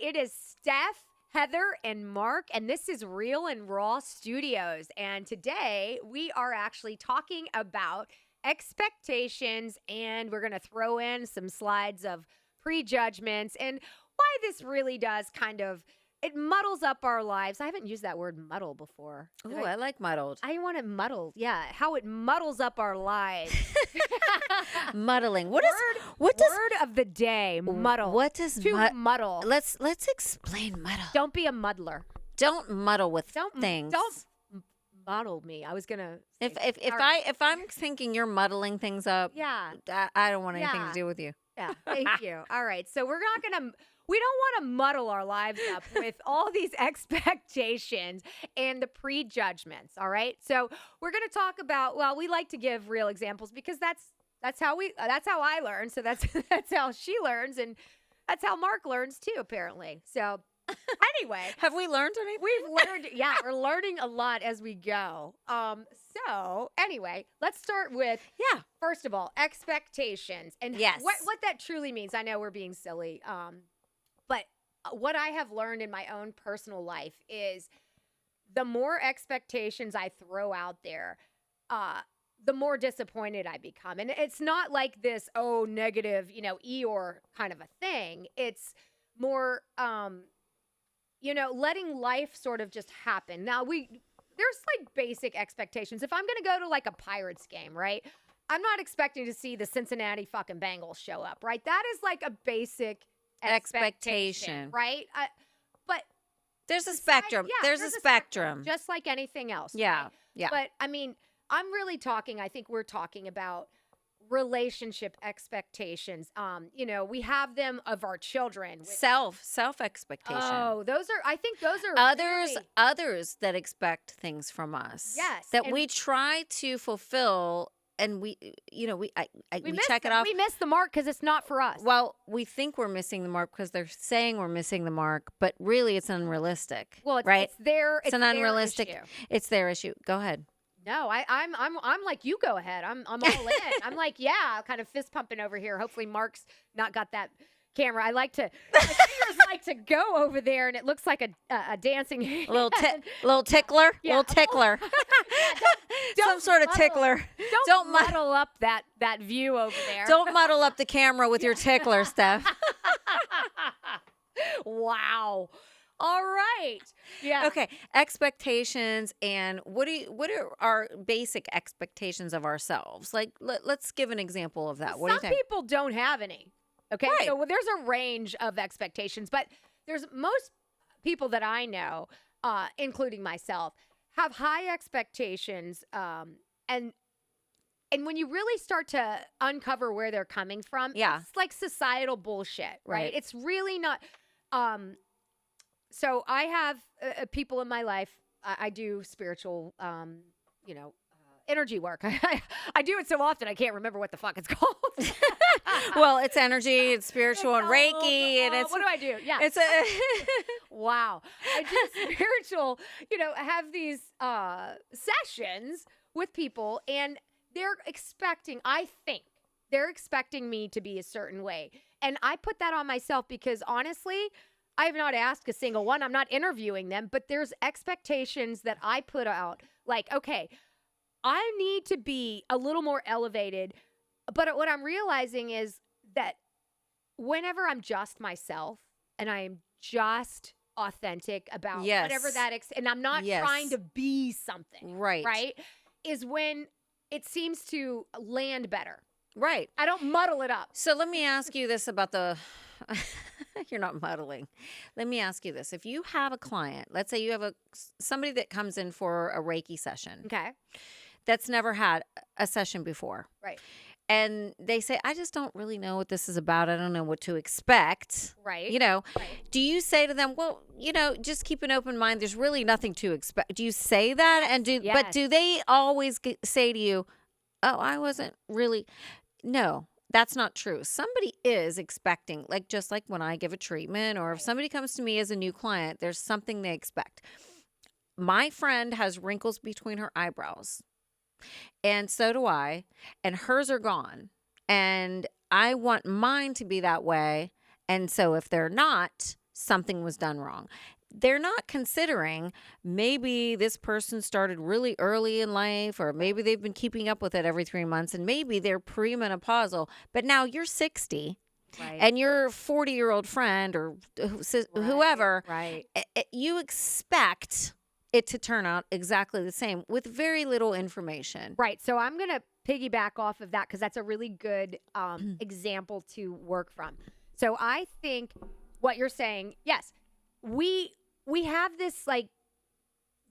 It is Steph, Heather, and Mark, and this is Real and Raw Studios. And today we are actually talking about expectations, and we're going to throw in some slides of prejudgments and why this really does it muddles up our lives. I haven't used that word muddle before. Ooh, I like muddled. I want it muddled. Yeah, how it muddles up our lives. Muddling. Word of the day, muddle. What does muddle? Let's explain muddle. Don't be a muddler. Don't muddle with things. Don't muddle me. I was gonna. If I'm thinking you're muddling things up, Yeah. I don't want anything to do with you. Yeah. Thank you. All right. So we don't want to muddle our lives up with all these expectations and the prejudgments. All right. So we're going to talk about, well, we like to give real examples because that's how I learn. So that's how she learns. And that's how Mark learns too, apparently. So anyway, have we learned anything? we've learned. Yeah. We're learning a lot as we go. So anyway, let's start with, first of all, expectations and what that truly means. I know we're being silly. But what I have learned in my own personal life is the more expectations I throw out there, the more disappointed I become. And it's not like this, negative, Eeyore kind of a thing. It's more, letting life sort of just happen. Now, there's like basic expectations. If I'm going to go to like a Pirates game, right? I'm not expecting to see the Cincinnati fucking Bengals show up, right? That is like a basic expectation, right? But there's a spectrum. There's a spectrum, just like anything else. Yeah, right? yeah. But I mean, I think we're talking about relationship expectations. We have them of our children. Self expectation. Oh, I think those are others that expect things from us. Yes, that we try to fulfill. And we check it off. We miss the mark because it's not for us. Well, we think we're missing the mark because they're saying we're missing the mark, but really it's unrealistic. Well, right? It's an unrealistic issue. It's their issue. Go ahead. No, I'm like, you go ahead. I'm all in. I'm like, kind of fist pumping over here. Hopefully Mark's not got that camera. My fingers like to go over there, and it looks like a dancing hand. little tickler. Yeah. Little tickler. Don't some sort of tickler. Don't muddle up that view over there. Don't muddle up the camera with your tickler, Steph. Wow. All right. Yeah. Okay. Expectations, and what are our basic expectations of ourselves? Like, let's give an example of that. What do you think? Some people don't have any. Okay. Right. So there's a range of expectations, but there's most people that I know, including myself, have high expectations. And when you really start to uncover where they're coming from, it's like societal bullshit, right? It's really not. So I have people in my life. I do spiritual, energy work. I do it so often I can't remember what the fuck it's called. Well, it's energy, it's spiritual, and Reiki, and it's what do I do? Yeah, it's wow. I do spiritual. I have these sessions with people, and they're expecting. I think they're expecting me to be a certain way, and I put that on myself because honestly, I have not asked a single one. I'm not interviewing them, but there's expectations that I put out. Like, okay, I need to be a little more elevated. But what I'm realizing is that whenever I'm just myself and I am just authentic about whatever that and I'm not trying to be something, right, is when it seems to land better. Right. I don't muddle it up. So let me ask you this about you're not muddling. Let me ask you this. If you have a client, let's say you have somebody that comes in for a Reiki session. Okay. That's never had a session before. Right. And they say, I just don't really know what this is about. I don't know what to expect. Right. Do you say to them, well, just keep an open mind. There's really nothing to expect. Do you say that? But do they always say to you, oh, I wasn't really. No, that's not true. Somebody is expecting, just like when I give a treatment or if somebody comes to me as a new client, there's something they expect. My friend has wrinkles between her eyebrows. And so do I. And hers are gone. And I want mine to be that way. And so if they're not, something was done wrong. They're not considering maybe this person started really early in life, or maybe they've been keeping up with it every 3 months, and maybe they're premenopausal. But now you're 60. Right. And your 40-year-old friend or whoever, right. You expect it to turn out exactly the same with very little information. Right. So I'm going to piggyback off of that because that's a really good example to work from. So I think what you're saying, yes, we have this like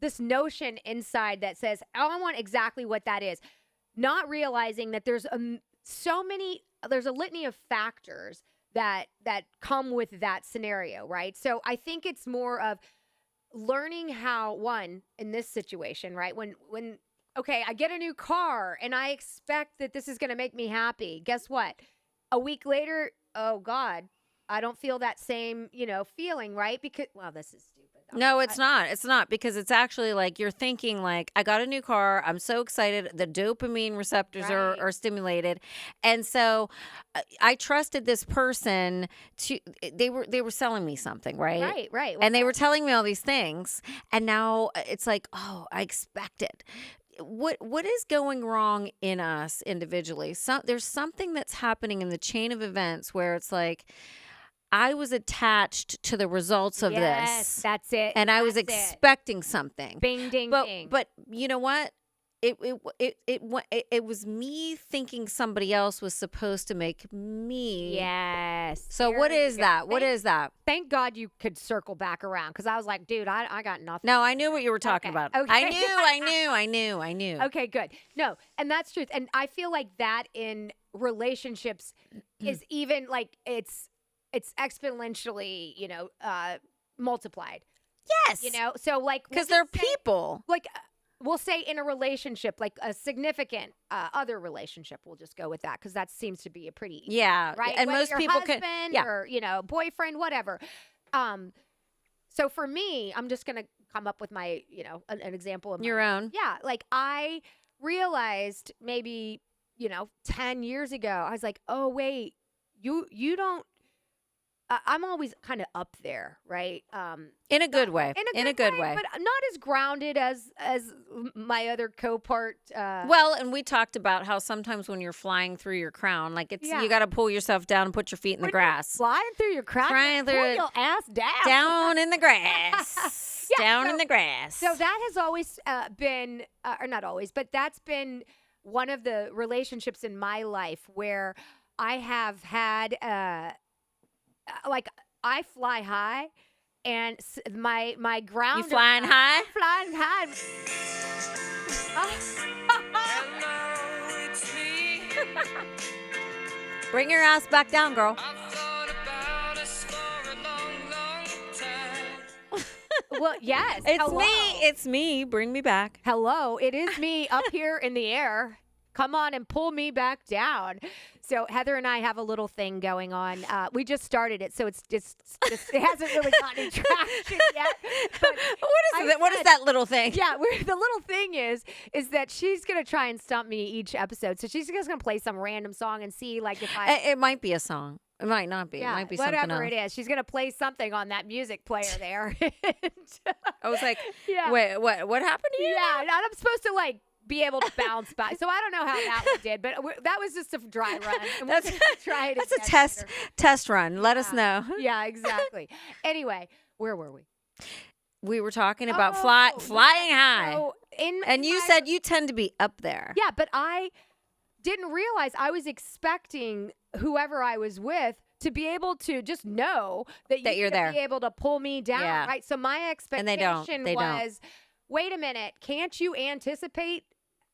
this notion inside that says, oh, I want exactly what that is, not realizing that there's there's a litany of factors that come with that scenario, right? So I think it's more of learning how, one, in this situation, right? When okay, I get a new car and I expect that this is going to make me happy. Guess what? A week later, oh God, I don't feel that same, feeling, right? Because, well, this is stupid. No, it's not. It's not, because it's actually like you're thinking like, I got a new car. I'm so excited. The dopamine receptors are stimulated. And so I trusted this person they were selling me something, right? Right. And they were telling me all these things. And now it's like, oh, I expect it. What is going wrong in us individually? There's something that's happening in the chain of events where it's like, I was attached to the results of yes, this. That's it. And I was expecting something. Bing, ding, ding. But you know what? It was me thinking somebody else was supposed to make me. Yes. So what is that? What is that? Thank God you could circle back around, because I was like, dude, I got nothing. No, I knew what you were talking about. Okay. I knew. Okay, good. No, and that's truth. And I feel like that in relationships is even like it's exponentially, multiplied. Yes. So like, because they're people. Like, we'll say in a relationship, like a significant other relationship, we'll just go with that because that seems to be a pretty right. And whether most your people husband or boyfriend, whatever. So for me, I'm just gonna come up with my an example of your own. Yeah, like I realized maybe 10 years ago, I was like, oh wait, you don't. I'm always kind of up there, right? In a good way. In a good way, but not as grounded as my other co-part. Well, and we talked about how sometimes when you're flying through your crown, like you got to pull yourself down and put your feet in the grass. Flying through your crown, pull your ass down in the grass, in the grass. So that has always been, or not always, but that's been one of the relationships in my life where I have had. Like I fly high, and my ground. You flying high? I'm flying high. Hello, it's me. Bring your ass back down, girl. I've thought about us for a long, long time. Well, yes. It's me. Bring me back. Hello, it is me up here in the air. Come on and pull me back down. So Heather and I have a little thing going on. We just started it, so it's just it hasn't really gotten any traction yet. But what is that little thing? Yeah, the little thing is that she's gonna try and stump me each episode. So she's just gonna play some random song and see like if I. It might be a song. It might not be. Yeah, it might be whatever something else. it is. She's gonna play something on that music player there. I was like, yeah. Wait, what happened to you? Yeah, and I'm supposed to like. Be able to bounce back. So I don't know how that one did, but that was just a dry run. And that's try it. That's a test run. Let us know. Yeah, exactly. Anyway, where were we? We were talking about flying high. So and you said you tend to be up there. Yeah, but I didn't realize I was expecting whoever I was with to be able to just know that you're there, be able to pull me down, right? So my expectation was, wait a minute, can't you anticipate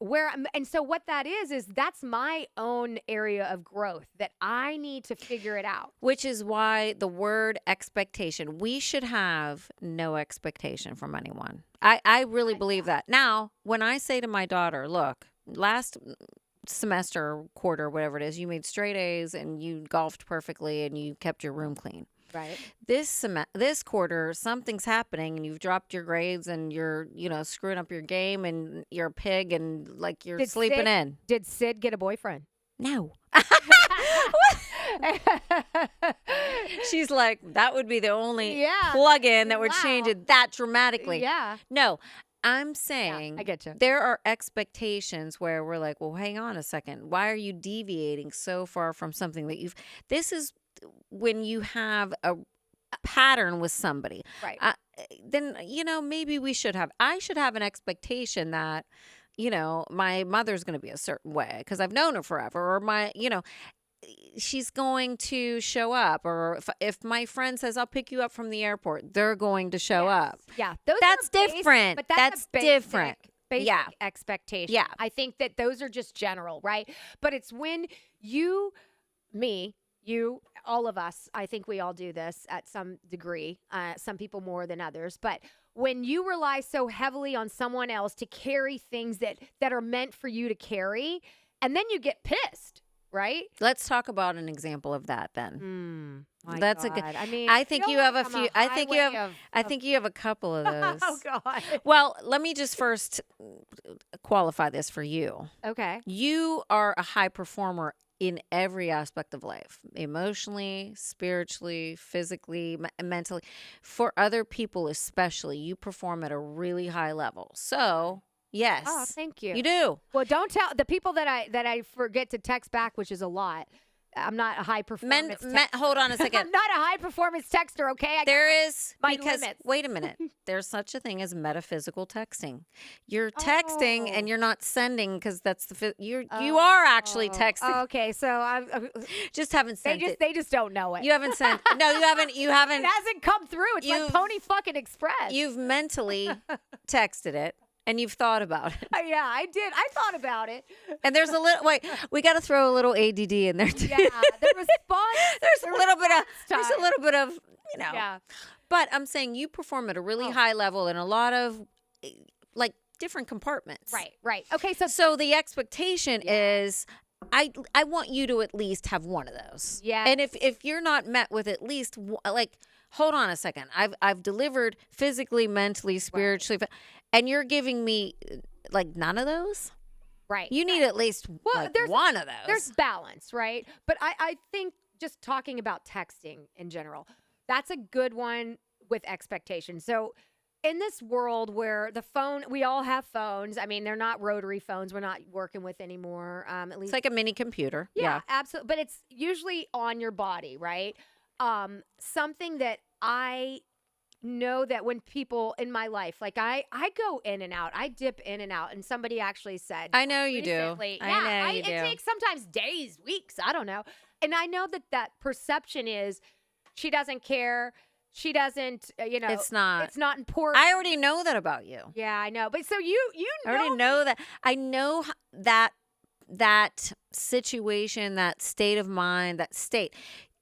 where I'm, and so what that is that's my own area of growth that I need to figure it out. Which is why the word expectation, we should have no expectation from anyone. I really believe that. Now, when I say to my daughter, look, last semester, quarter, whatever it is, you made straight A's and you golfed perfectly and you kept your room clean. Right. This quarter, something's happening and you've dropped your grades and you're, screwing up your game and you're a pig and like you're sleeping in. Did Sid get a boyfriend? No. She's like, that would be the only Yeah. plug-in that would change Wow. it that dramatically. Yeah. No, I'm saying I get you. there are expectations where we're like, well, hang on a second. Why are you deviating so far from something that this is when you have a pattern with somebody. Right. Then, maybe I should have an expectation that, my mother's going to be a certain way because I've known her forever, or she's going to show up, or if my friend says I'll pick you up from the airport, they're going to show up. Yeah, That's different. But that's different. Basic Yeah. expectation. Yeah. I think that those are just general, right? But it's when you, all of us, I think we all do this at some degree. Some people more than others, but when you rely so heavily on someone else to carry things that are meant for you to carry, and then you get pissed. Right? Let's talk about an example of that then. That's a good. I mean, I think you have a few. I think you have a couple of those. Oh God. Well, let me just first qualify this for you. Okay. You are a high performer in every aspect of life, emotionally, spiritually, physically, mentally. For other people especially, you perform at a really high level. So, yes. Oh, thank you. You do. Well, don't tell the people that I forget to text back, which is a lot. I'm not a high performance texter. Hold on a second. I'm not a high performance texter, okay? Because limits. wait a minute. There's such a thing as metaphysical texting. You're texting and you're not sending because that's you are actually texting. Okay, so I'm Just haven't sent it. They just don't know it. You haven't sent. No, you haven't. You haven't. It hasn't come through. It's like Pony fucking Express. You've mentally texted it. And you've thought about it. Yeah, I did. I thought about it. And there's a little, we got to throw a little ADD in there too. Yeah, the response. There's a little bit of, Yeah. But I'm saying you perform at a really high level in a lot of different compartments. Right. Okay, so the expectation is I want you to at least have one of those. Yeah. And if you're not met with at least hold on a second. I've delivered physically, mentally, spiritually, and you're giving me none of those? Right. You need at least one of those. There's balance, right? But I think just talking about texting in general, that's a good one with expectations. So in this world where the phone, we all have phones. I mean, they're not rotary phones. We're not working with anymore. At least it's like a mini computer. Yeah, absolutely. But it's usually on your body, right? Something that I know that when people in my life, I go in and out, I dip in and out, and somebody actually said, I know you recently, do. I know you do. It takes sometimes days, weeks, I don't know. And I know that perception is she doesn't care. She doesn't, it's not important. I already know that about you. Yeah, I know. But so you I already know that. I know that situation, that state of mind, that state.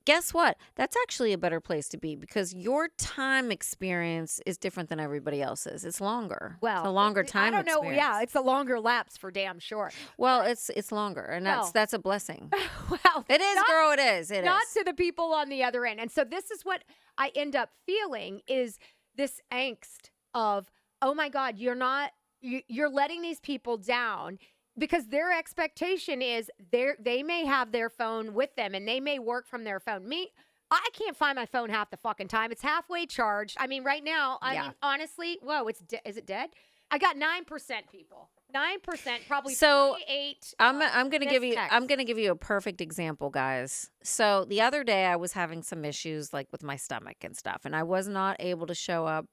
Guess what? That's actually a better place to be because your time experience is different than everybody else's. It's longer. Well, it's a longer time I don't know. experience. Yeah, it's a longer lapse for damn sure. Well, it's longer, and that's a blessing. Well, it is, girl. It is. It not is. to the people on the other end. And so this is what I end up feeling is this angst of, oh my God, you're letting these people down. Because their expectation is they may have their phone with them and they may work from their phone. Me, I can't find my phone half the fucking time. It's halfway charged. I mean, right now, I mean, honestly, whoa, is it dead? I got 9% people. 9%, probably so 48. I'm gonna give you a perfect example, guys. So the other day I was having some issues with my stomach and stuff, and I was not able to show up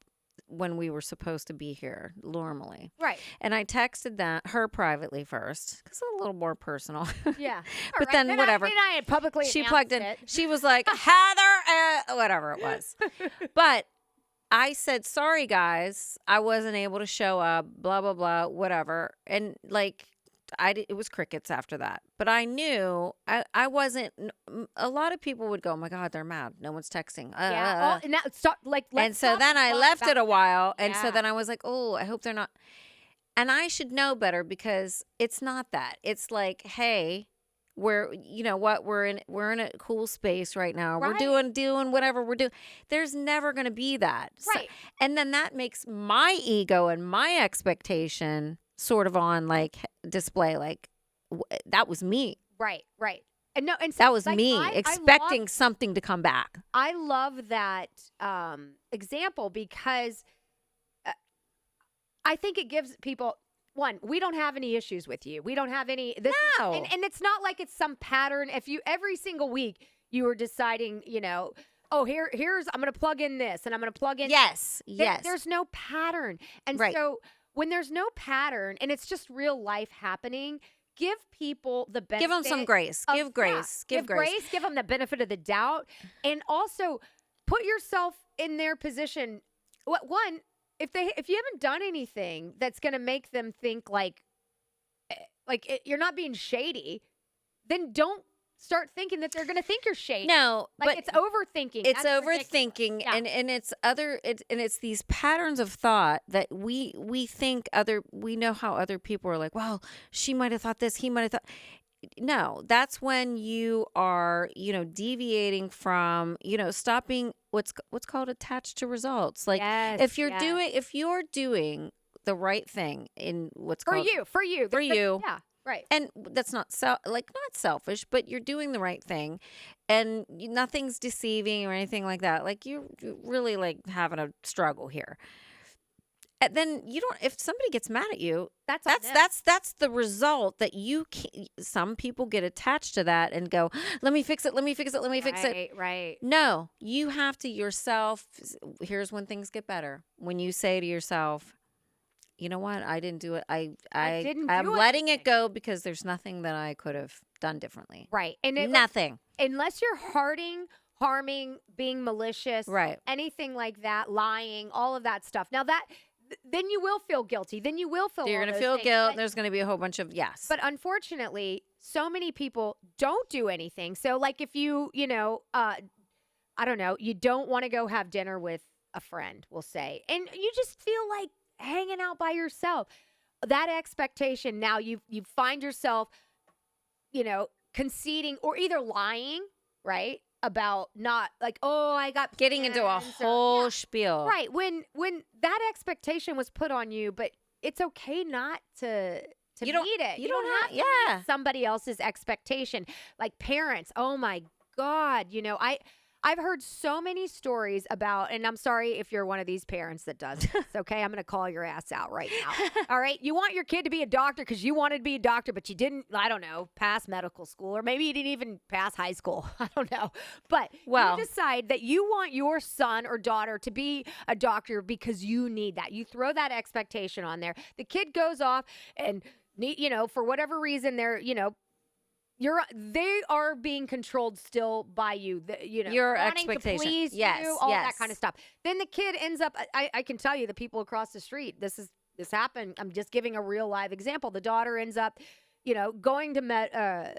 when we were supposed to be here normally. Right. And I texted her privately first because it's a little more personal. Yeah. But then whatever. I had publicly she plugged in. it. She was like, Heather, whatever it was. But I said, sorry, guys. I wasn't able to show up, blah, blah, blah, whatever. And it was crickets after that. But I knew I wasn't. A lot of people would go, oh my God, they're mad. No one's texting. Yeah. And and so then I left it a while. And so then I was like, oh, I hope they're not. And I should know better because it's not that. It's like, hey, we're in a cool space right now. Right. We're doing whatever we're doing. There's never going to be that. Right. So, and then that makes my ego and my expectation sort of on display, that was me. Right. And no, and so, That was like, me expecting something to come back. I love that example because I think it gives people, one, we don't have any issues with you. We don't have any. No. And it's not like it's some pattern. If you every single week you were deciding, oh, here's I'm going to plug in this and I'm going to plug in. Yes. There's no pattern. And Right. so when there's no pattern and it's just real life happening, give people the benefit. Give them some grace. Give grace. Give grace. Give them the benefit of the doubt. And also put yourself in their position. One, if you haven't done anything that's going to make them think you're not being shady, then don't start thinking that they're going to think you're shady. No, but it's overthinking. It's That's overthinking, ridiculous. Yeah. and it's these patterns of thought that we think we know how other people are like. Well, she might have thought this. He might have thought. No, that's when you are, deviating from, stopping what's called attached to results. Like if you're doing the right thing in what's called for you. Yeah. Right. And that's not not selfish, but you're doing the right thing and nothing's deceiving or anything like that. Like you're really like having a struggle here. And then if somebody gets mad at you, that's the result that some people get attached to that and go, let me fix it. Let me fix it. Right. No, you have to yourself. Here's when things get better. When you say to yourself, you know what? I didn't do it. I'm letting it go because there's nothing that I could have done differently. Right. And nothing. Unless you're harming, being malicious, right? Anything like that, lying, all of that stuff. Now then you will feel guilty. Then you will feel. You're going to feel guilt. And there's going to be a whole bunch of yes. But unfortunately, so many people don't do anything. So like if you, I don't know, you don't want to go have dinner with a friend, we'll say, and you just feel like hanging out by yourself. That expectation, now you find yourself, conceding or either lying, right? About not like, oh, I got getting into a whole spiel. Right. When that expectation was put on you, but it's okay not to meet it. You don't have to meet somebody else's expectation. Like parents, oh my God, I've heard so many stories about, and I'm sorry if you're one of these parents that does this, okay? I'm going to call your ass out right now. All right? You want your kid to be a doctor because you wanted to be a doctor, but you didn't, I don't know, pass medical school, or maybe you didn't even pass high school. I don't know. But you decide that you want your son or daughter to be a doctor because you need that. You throw that expectation on there. The kid goes off and, for whatever reason, they are being controlled still by you. Your wanting expectation. To please you, all that kind of stuff. Then the kid ends up. I can tell you, the people across the street. This happened. I'm just giving a real live example. The daughter ends up, going to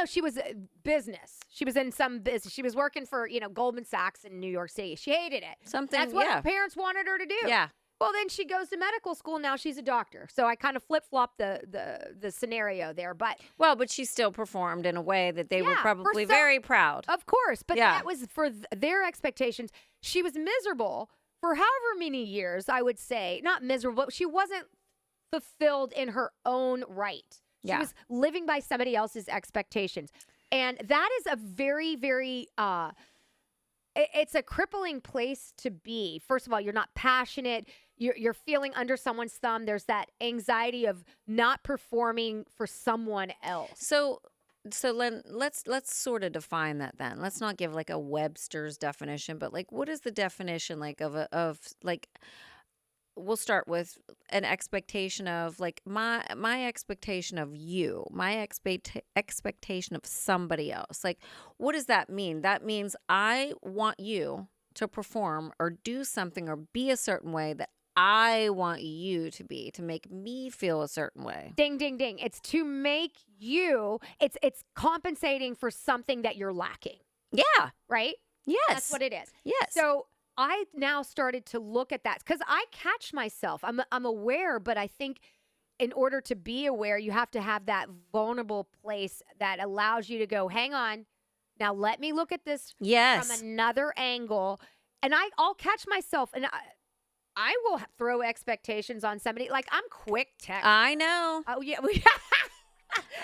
she was business. She was in some business. She was working for Goldman Sachs in New York City. She hated it. That's what her parents wanted her to do. Yeah. Well, then she goes to medical school. Now she's a doctor. So I kind of flip-flopped the scenario there. But she still performed in a way that they were probably very proud. Of course. But that was for their expectations. She was miserable for however many years, I would say. Not miserable, but she wasn't fulfilled in her own right. She was living by somebody else's expectations. And that is a very, very... it's a crippling place to be. First of all, you're not passionate. You're feeling under someone's thumb. There's that anxiety of not performing for someone else. So let's sort of define that then. Let's not give like a Webster's definition, but like what is the definition like of we'll start with an expectation of like my expectation of you, my expectation of somebody else. Like, what does that mean? That means I want you to perform or do something or be a certain way that I want you to be, to make me feel a certain way. Ding, ding, ding. It's to make you, it's compensating for something that you're lacking. Yeah. Right? Yes. That's what it is. Yes. So I now started to look at that because I catch myself. I'm aware, but I think in order to be aware, you have to have that vulnerable place that allows you to go, hang on, now let me look at this from another angle. And I'll catch myself and I will throw expectations on somebody. Like I'm quick text. I know. Oh yeah.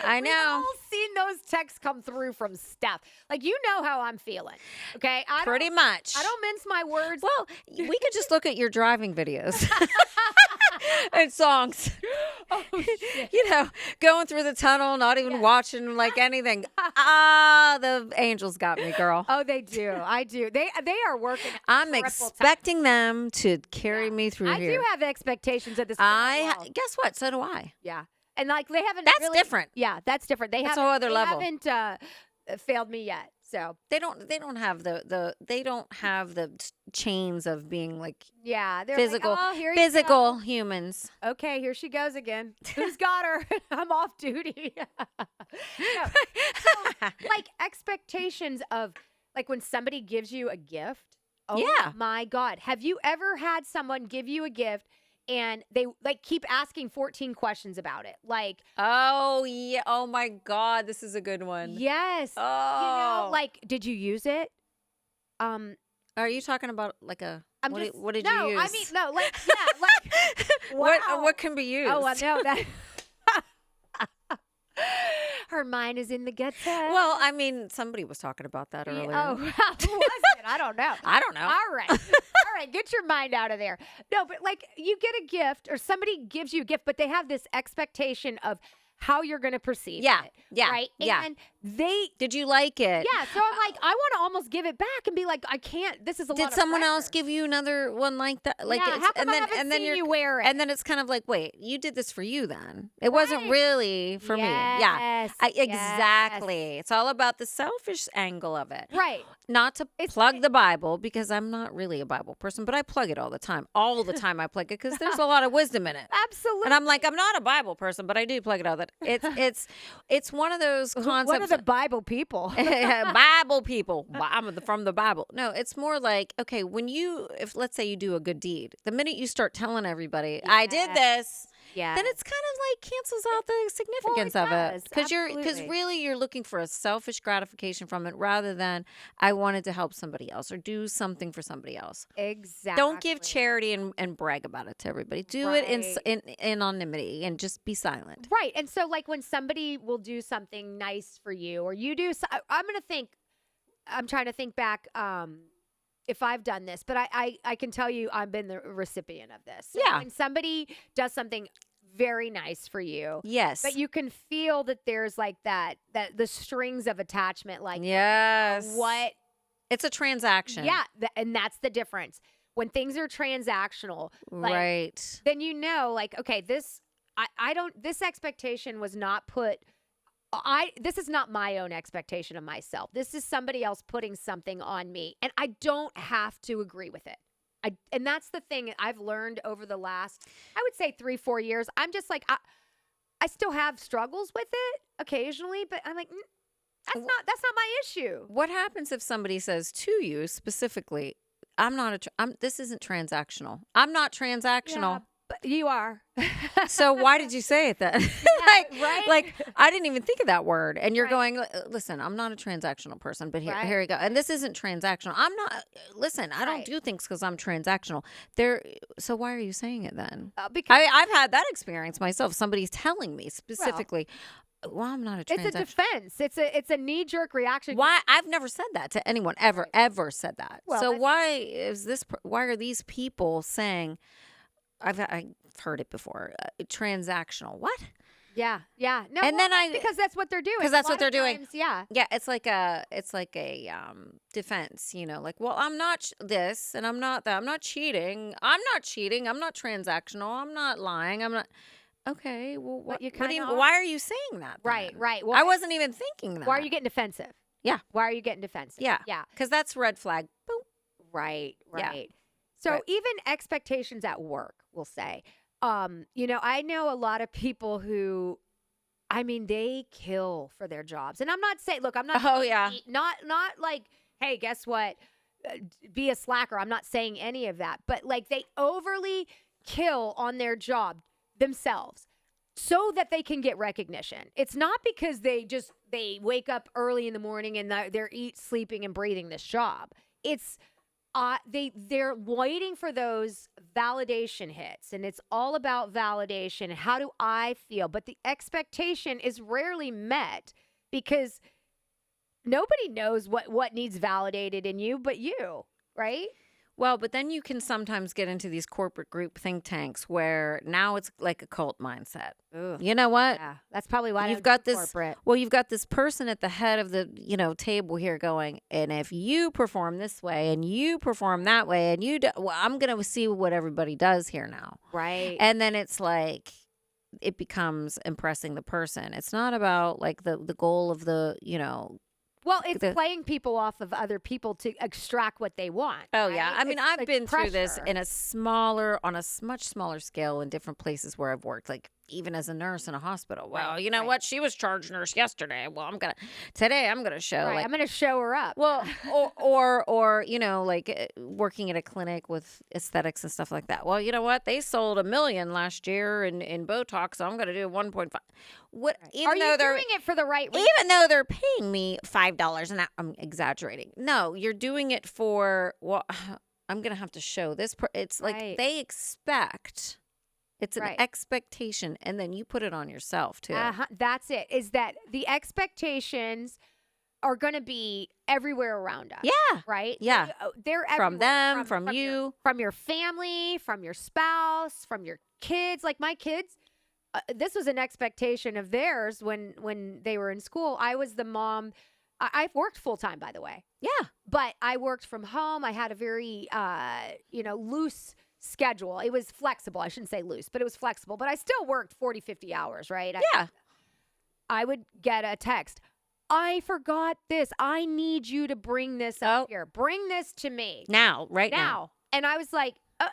I We've know. all seen those texts come through from Steph. Like, you know how I'm feeling. Okay. Pretty much. I don't mince my words. Well, we could just look at your driving videos and songs. Oh, shit. You know, going through the tunnel, not even watching like anything. The angels got me, girl. Oh, they do. I do. They are working. I'm triple time. expecting them to carry me through I here. do have expectations at this point. Guess what? So do I. Yeah. And like they haven't That's really, different. Yeah, that's different. They That's a haven't, whole other level. haven't failed me yet. So They don't have the chains of being like yeah, they're physical like, oh, here you physical go. humans. Okay, here she goes again. Who's got her? I'm off duty. No. So, like expectations of like when somebody gives you a gift. Oh Yeah. my God. Have you ever had someone give you a gift and they like keep asking 14 questions about it? Like, Oh yeah. Oh my God, this is a good one. yes. Oh. You know, like, did you use it? Are you talking about like a I'm what, just, what did no, you use? I mean, no, like, yeah, like, wow. What can be used? Oh, I know that. Her mind is in the guts. Well, I mean, somebody was talking about that earlier. Oh, who was it? I don't know. I don't know. All right. All right. Get your mind out of there. No, but like you get a gift or somebody gives you a gift, but they have this expectation of how you're going to perceive Yeah, it. yeah, Right. yeah. And they, Did you like it? yeah. So I'm like, I want to almost give it back and be like, I can't, this is a lot Did of someone else pressure. give you another one like that? Like, Yeah, it's, how come and I then haven't and then seen you're you wear it? and then it's kind of like, wait, you did this for you then. It wasn't Right. really for me. Yeah. Yes, Exactly. It's all about the selfish angle of it. Right. Not to It's plug like- the Bible because I'm not really a Bible person, but I plug it all the time. All the time I plug it because there's a lot of wisdom in it. Absolutely. And I'm like, I'm not a Bible person, but I do plug it all. That it's one of those concepts. What are the Bible people? Bible people. I'm from the Bible. No, it's more like, okay, if let's say you do a good deed, the minute you start telling everybody, I did this, Yeah. then it's kind of like cancels out the significance of does. it. Because Absolutely. really you're looking for a selfish gratification from it rather than I wanted to help somebody else or do something for somebody else. Exactly. Don't give charity and brag about it to everybody. Do it Right. in anonymity and just be silent. Right. And so, like, when somebody will do something nice for you or you do, I'm trying to think back if I've done this, but I can tell you I've been the recipient of this. So Yeah. when somebody does something very nice for you, Yes. but you can feel that there's like that the strings of attachment, like, Yes. what? It's a transaction. Yeah. And that's the difference. When things are transactional, like, Right. then you know, like, okay, this expectation was not put. This is not my own expectation of myself. This is somebody else putting something on me, and I don't have to agree with it. And that's the thing I've learned over the last, I would say 3-4 years. I'm just like, I still have struggles with it occasionally, but I'm like, that's not my issue. What happens if somebody says to you specifically, this isn't transactional. I'm not transactional. Yeah, but you are. So why did you say it then? right? Like I didn't even think of that word. And you're Right. going, listen, I'm not a transactional person, but Right. here we go. And this isn't transactional. I'm not, listen, I don't Right. do things because I'm transactional. So why are you saying it then? Because I've had that experience myself. Somebody's telling me specifically, well, I'm not a it's a transactional. defense. It's a knee jerk reaction. Why? I've never said that to anyone ever said that. Well, so that's- why are these people saying, I've heard it before, transactional. What? Yeah. No, And then because that's what they're doing. 'Cause that's A lot what they're of doing. times, yeah. Yeah, it's like a defense, like, well, I'm not this and I'm not that. I'm not cheating. I'm not transactional. I'm not lying. I'm not. Okay, well, But you what do kinda are. why are you saying that? Right. then? Well, I wasn't even thinking that. why are you getting defensive? Yeah. Why are you getting defensive? Yeah. Yeah. Because that's red flag. Boom. Right. Yeah. So Right. even expectations at work, we'll say, I know a lot of people who, I mean, they kill for their jobs. And I'm not saying, look, I'm not, Oh, yeah. not like, hey, guess what? Be a slacker. I'm not saying any of that, but like they overly kill on their job themselves so that they can get recognition. It's not because they wake up early in the morning and they're sleeping and breathing this job. It's they're waiting for those validation hits, and it's all about validation and how do I feel, but the expectation is rarely met because nobody knows what needs validated in you but you, right? Well, but then you can sometimes get into these corporate group think tanks where now it's like a cult mindset. Ugh. You know what? Yeah, that's probably why You've got this. corporate. Well, you've got this person at the head of the table here going, and if you perform this way and you perform that way, and well, I'm gonna see what everybody does here now, Right. and then it's like it becomes impressing the person. It's not about like the goal of the Well, it's playing people off of other people to extract what they want. Oh right? yeah, I mean It's I've like been through this pressure. on a much smaller scale in different places where I've worked, like even as a nurse in a hospital. Well, Right, you know right. what? She was charge nurse yesterday. Well, today I'm gonna show. Right, Like, I'm going to show her up. well, or like working at a clinic with aesthetics and stuff like that. Well, you know what? They sold 1 million last year in Botox, so I'm gonna do 1.5. What? Right. Even Are though you they're doing it for the right reason? even though they're paying me $5 an hour, I'm exaggerating. No, you're doing it for I'm gonna have to show this. It's like Right. they expect. It's an Right. expectation, and then you put it on yourself too. That's it. Is that the expectations are going to be everywhere around us. Yeah. Right? Yeah. They're From everywhere. them, from you. From your family, from your spouse, from your kids. Like my kids, this was an expectation of theirs when they were in school. I was the mom. I've worked full time, by the way. Yeah. But I worked from home. I had a very, loose schedule. It was flexible. I shouldn't say loose, but it was flexible. But I still worked 40, 50 hours, right? Yeah. I would get a text. I forgot this. I need you to bring this up here. Bring this to me. Right now. And I was like, and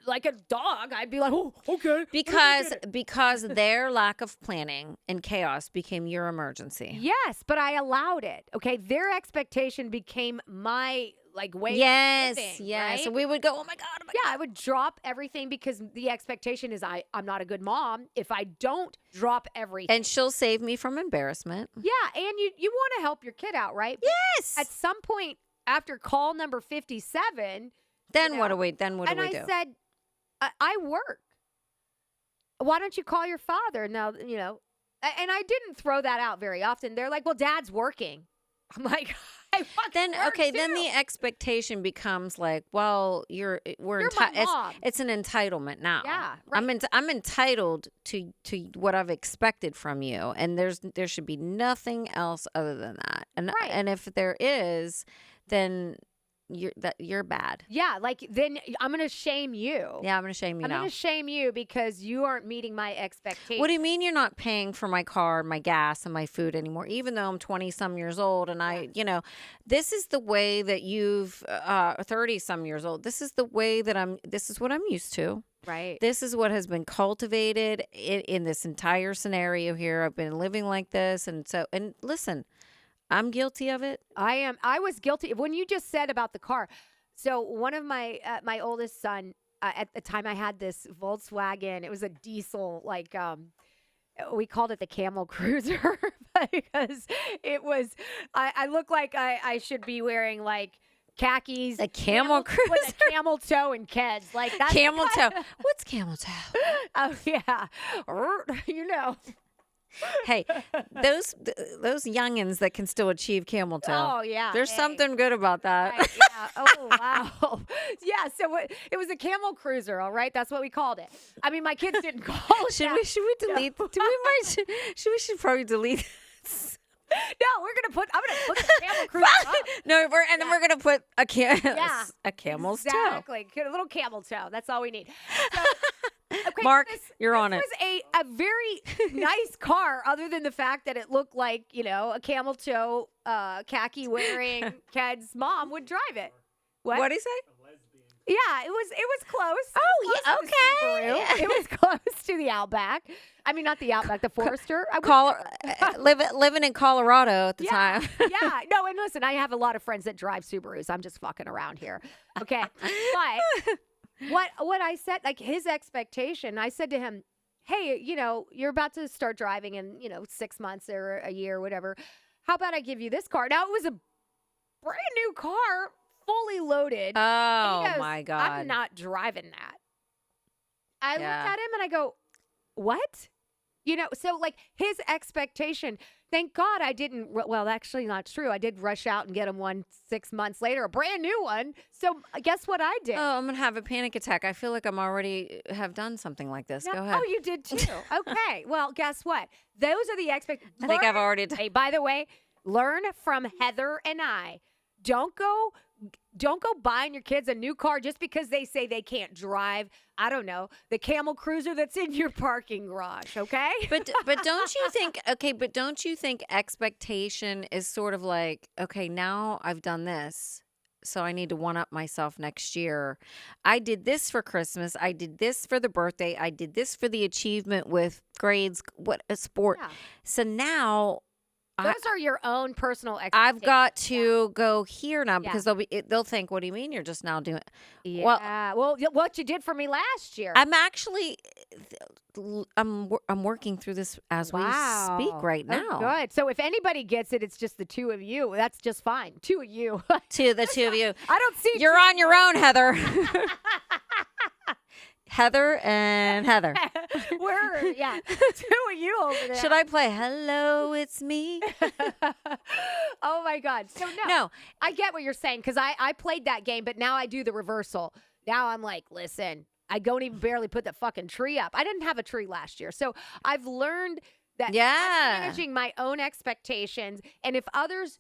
like a dog, I'd be like, oh, okay. Because their lack of planning and chaos became your emergency. Yes, but I allowed it. Okay. Their expectation became my way Yes, of living, yes. right? So we would go, oh my God. I would drop everything because the expectation is I'm not a good mom if I don't drop everything. And she'll save me from embarrassment. Yeah, and you want to help your kid out, right? But Yes. at some point after call number 57, Then what do we do? and I said, I work. Why don't you call your father? Now, and I didn't throw that out very often. They're like, well, Dad's working. I'm like, I fucking work then too. the expectation becomes like, well, You're my mom. it's an entitlement now. Yeah, right. I'm entitled to what I've expected from you, and there should be nothing else other than that. And Right. and if there is, then you're bad. Yeah, then I'm going to shame you. Yeah, I'm gonna shame you I'm now. going to shame you because you aren't meeting my expectations. What do you mean you're not paying for my car, my gas, and my food anymore? Even though I'm 20-some years old, and this is the way that you've 30-some years old. This is the way that this is what I'm used to. Right. This is what has been cultivated in this entire scenario here. I've been living like this, and listen, I'm guilty of it. I was guilty when you just said about the car. So one of my oldest son, at the time I had this Volkswagen. It was a diesel, we called it the Camel Cruiser because it was. I look like I should be wearing khakis, A Camel Cruiser with a camel toe and Keds, like that. Camel toe. What's camel toe? Oh yeah, you know. Hey, those youngins that can still achieve camel toe. Oh yeah, There's something good about that. Right, yeah. Oh wow. Yeah. So it was a Camel Cruiser. All right, that's what we called it. I mean, my kids didn't call it. Should we delete? We should probably delete this. No, I'm gonna put the Camel Cruiser up. No, then we're gonna put a camel's toe. Exactly. A little camel toe. That's all we need. So, okay, Mark, you're on it. This was a very nice car, other than the fact that it looked like a camel toe, khaki wearing Ked's mom would drive it. What did he say? Yeah, it was close. Oh, yeah, It was close to the Subaru. It was close to the Outback. I mean, not the Outback, the Forester. Living in Colorado at the time. Yeah. No, and listen, I have a lot of friends that drive Subarus. I'm just fucking around here. Okay. But what I said, his expectation, I said to him, hey, you're about to start driving in, 6 months or a year or whatever. How about I give you this car? Now, it was a brand new car, fully loaded. Oh, And he goes, my God. I'm not driving that. I looked at him and I go, what? You know, so like his expectation, thank God I didn't, well, actually not true. I did rush out and get him one 6 months later, a brand new one. So guess what I did? Oh, I'm going to have a panic attack. I feel like I'm already have done something like this. Yeah. Go ahead. Oh, you did too. Okay. Well, guess what? Those are the expectations. I think I've already done. Hey, by the way, learn from Heather and I. Don't go buying your kids a new car just because they say they can't drive, I don't know, the Camel Cruiser that's in your parking garage, okay? But don't you think expectation is sort of like, okay, now I've done this, so I need to one up myself next year. I did this for Christmas, I did this for the birthday, I did this for the achievement with grades, what a sport. Yeah. So now Those are your own personal expectations. I've got to go here now because they'll think, what do you mean you're just now doing? Yeah. Well, what you did for me last year. I'm actually I'm working through this as we speak right now. Oh, good. So if anybody gets it, it's just the two of you. That's just fine. Two of you. The two of you. I don't see You're on your own, Heather. Heather and Heather. We're, two of you over there. Should I play Hello, It's Me? Oh, my God. So, no. I get what you're saying because I played that game, but now I do the reversal. Now I'm like, listen, I don't even barely put the fucking tree up. I didn't have a tree last year. So I've learned that I'm managing my own expectations. And if others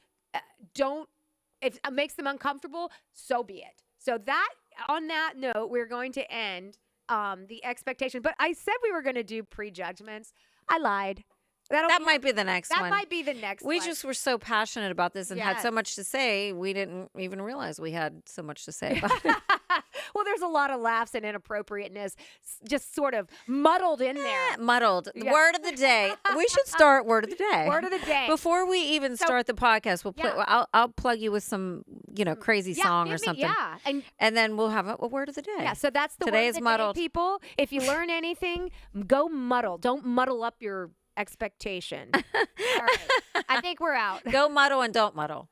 if it makes them uncomfortable, so be it. So on that note, we're going to end the expectation. But I said we were going to do prejudgments. I lied. That might be the next one. That might be the next one. We just were so passionate about this and had so Yes. much to say, we didn't even realize we had so much to say about it. Well, there's a lot of laughs and inappropriateness just sort of muddled in there. Muddled. Yeah. Word of the day. We should start word of the day. Word of the day. Before we even start the podcast, we'll play. I'll plug you with some, crazy song or something. And then we'll have a word of the day. Yeah, so that's the Today word is of the muddled. day, people. If you learn anything, go muddle. Don't muddle up your expectation. All right. I think we're out. Go muddle and don't muddle.